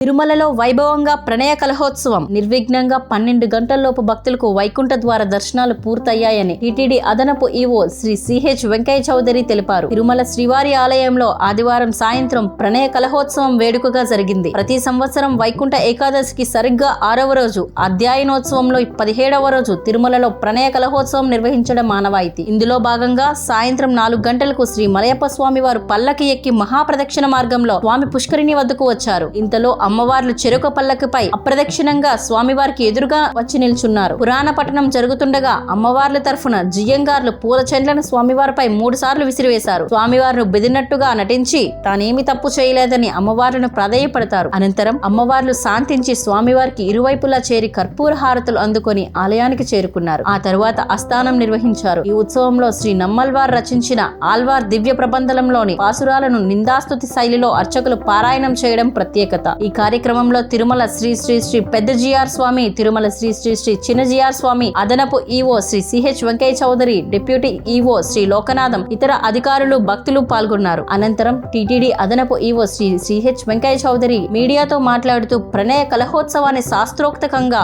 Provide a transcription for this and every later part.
తిరుమలలో వైభవంగా ప్రణయ కలహోత్సవం నిర్విఘ్నంగా 12 గంటల్లోపు భక్తులకు వైకుంఠ ద్వార దర్శనాలు పూర్తయ్యాయని టీటీడీ అదనపు ఈవో శ్రీ సిహెచ్ వెంకయ్య చౌదరి తెలిపారు. తిరుమల శ్రీవారి ఆలయంలో ఆదివారం సాయంత్రం ప్రణయ కలహోత్సవం వేడుకగా జరిగింది. ప్రతి సంవత్సరం వైకుంఠ ఏకాదశికి సరిగ్గా 6వ రోజు అధ్యయనోత్సవంలో 17వ రోజు తిరుమలలో ప్రణయ కలహోత్సవం నిర్వహించడం ఆనవాయితీ. ఇందులో భాగంగా సాయంత్రం 4 గంటలకు శ్రీ మలయప్ప స్వామి వారు పల్లకి ఎక్కి మహాప్రదక్షిణ మార్గంలో స్వామి పుష్కరిణి వద్దకు వచ్చారు. ఇంతలో అమ్మవార్లు చెరుక పల్లకిపై అప్రదక్షిణంగా స్వామివారికి ఎదురుగా వచ్చి నిల్చున్నారు. పురాణ పఠనం జరుగుతుండగా అమ్మవార్ల తరఫున జియ్యంగార్లు పూల చెండ్లను స్వామివారిపై 3 సార్లు విసిరివేశారు. స్వామివారిని బెదిరినట్టుగా నటించి తానేమి తప్పు చేయలేదని అమ్మవార్లను ప్రాధేయపడతారు. అనంతరం అమ్మవార్లు శాంతించి స్వామివారికి ఇరువైపులా చేరి కర్పూర హారతులు అందుకొని ఆలయానికి చేరుకున్నారు. ఆ తరువాత అస్థానం నిర్వహించారు. ఈ ఉత్సవంలో శ్రీ నమ్మల్వార్ రచించిన ఆల్వార్ దివ్య ప్రబంధంలోని పాసురాలను నిందాస్తుతి శైలిలో అర్చకులు పారాయణం చేయడం ప్రత్యేకత. ఈ కార్యక్రమంలో తిరుమల శ్రీ శ్రీ శ్రీ పెద్ద జిఆర్ స్వామి, తిరుమల శ్రీ శ్రీ శ్రీ చిన్న జిఆర్ స్వామి, అదనపు EO Shri CH Venkaiah Chowdary, deputy EO Shri Lokanatham, ఇతర అధికారులు, భక్తులు పాల్గొన్నారు. అనంతరం టీటీడీ అదనపు ఈవో శ్రీ సిహెచ్ వెంకయ్య చౌదరి మీడియాతో మాట్లాడుతూ ప్రణయ కలహోత్సవాన్ని శాస్త్రోక్తకంగా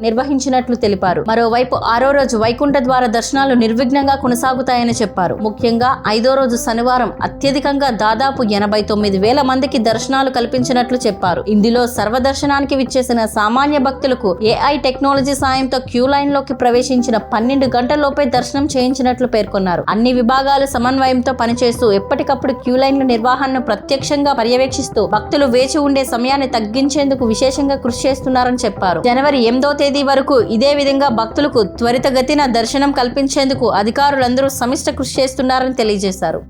నిర్వహించినట్లు తెలిపారు. మరోవైపు 6వ రోజు వైకుంఠ ద్వార దర్శనాలు నిర్విఘ్నంగా కొనసాగుతాయని చెప్పారు. ముఖ్యంగా 5వ రోజు శనివారం అత్యధికంగా దాదాపు 89,000 మందికి దర్శనాలు కల్పించినట్లు చెప్పారు. ఇందులో సర్వదర్శనానికి విచ్చేసిన సామాన్య భక్తులకు ఏఐ టెక్నాలజీ సాయంతో క్యూ లైన్ లోకి ప్రవేశించిన 12 గంటల్లోపే దర్శనం చేయించినట్లు పేర్కొన్నారు. అన్ని విభాగాలు సమన్వయంతో పనిచేస్తూ ఎప్పటికప్పుడు క్యూ లైన్ల నిర్వహణను ప్రత్యక్షంగా పర్యవేక్షిస్తూ భక్తులు వేచి ఉండే సమయాన్ని తగ్గించేందుకు విశేషంగా కృషి చేస్తున్నారని చెప్పారు. జనవరి 8వ తేదీ వరకు ఇదే విధంగా భక్తులకు త్వరితగతిన దర్శనం కల్పించేందుకు అధికారులందరూ సమిష్ట కృషి చేస్తున్నారని తెలియజేశారు.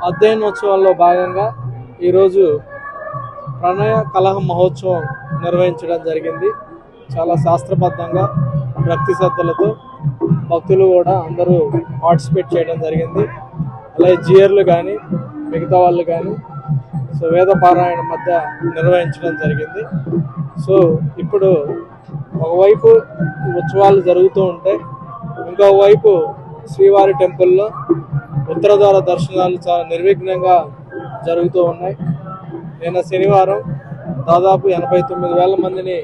అధ్యయనోత్సవాల్లో భాగంగా ఈరోజు ప్రణయ కలహ మహోత్సవం నిర్వహించడం జరిగింది. చాలా శాస్త్రబద్ధంగా భక్తి శ్రద్ధలతో భక్తులు కూడా అందరూ పార్టిసిపేట్ చేయడం జరిగింది. అలాగే జియర్లు కానీ మిగతా వాళ్ళు కానీ వేద పారాయణ మధ్య నిర్వహించడం జరిగింది. ఇప్పుడు ఒకవైపు ఉత్సవాలు జరుగుతూ ఉంటే ఇంకోవైపు శ్రీవారి టెంపుల్లో ఉత్తర ద్వార దర్శనాలు చాలా నిర్విఘ్నంగా జరుగుతూ ఉన్నాయి. నిన్న శనివారం దాదాపు 89,000 మందిని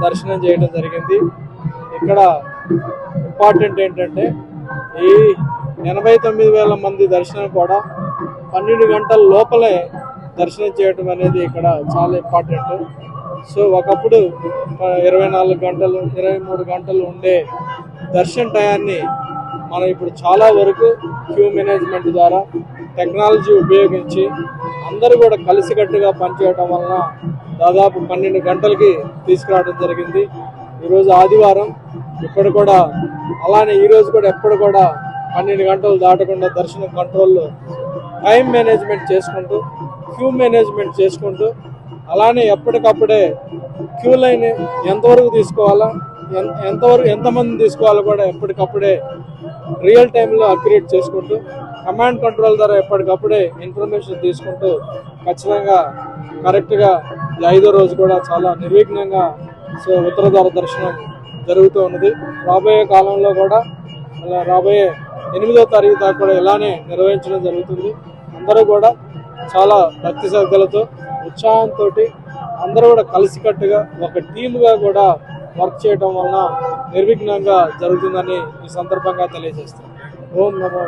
దర్శనం చేయడం జరిగింది. ఇక్కడ ఇంపార్టెంట్ ఏంటంటే ఈ 89,000 మంది దర్శనం కూడా 12 గంటల లోపలే దర్శనం చేయడం అనేది ఇక్కడ చాలా ఇంపార్టెంట్. సో ఒకప్పుడు 24 గంటలు 23 గంటలు ఉండే దర్శన టయాన్ని మనం ఇప్పుడు చాలా వరకు క్యూ మేనేజ్మెంట్ ద్వారా టెక్నాలజీ ఉపయోగించి అందరూ కూడా కలిసికట్టుగా పనిచేయడం వలన దాదాపు 12 గంటలకి తీసుకురావడం జరిగింది. ఈరోజు ఆదివారం ఇప్పుడు కూడా అలానే ఈరోజు కూడా ఎప్పుడు కూడా 12 గంటలు దాటకుండా దర్శనం కంట్రోల్లో టైం మేనేజ్మెంట్ చేసుకుంటూ క్యూ మేనేజ్మెంట్ చేసుకుంటూ అలానే ఎప్పటికప్పుడే క్యూ లైన్ ఎంతవరకు తీసుకోవాలా ఎంతమంది తీసుకోవాలో కూడా ఎప్పటికప్పుడే రియల్ టైంలో అక్యురేట్ చేసుకుంటూ కమాండ్ కంట్రోల్ ద్వారా ఎప్పటికప్పుడే ఇన్ఫర్మేషన్ తీసుకుంటూ ఖచ్చితంగా కరెక్ట్గా 5వ రోజు కూడా చాలా నిర్విఘ్నంగా ఉత్తరద్వార దర్శనం జరుగుతూ ఉన్నది. రాబోయే కాలంలో కూడా రాబోయే 8వ తారీఖు దాకా కూడా ఇలానే నిర్వహించడం జరుగుతుంది. అందరూ కూడా చాలా భక్తి శ్రద్ధలతో ఉత్సాహంతో అందరూ కూడా కలిసికట్టుగా ఒక టీమ్గా కూడా వర్క్ చేయడం వలన నిర్విఘ్నంగా జరుగుతుందని ఈ సందర్భంగా తెలియజేస్తాను. ఓం నమో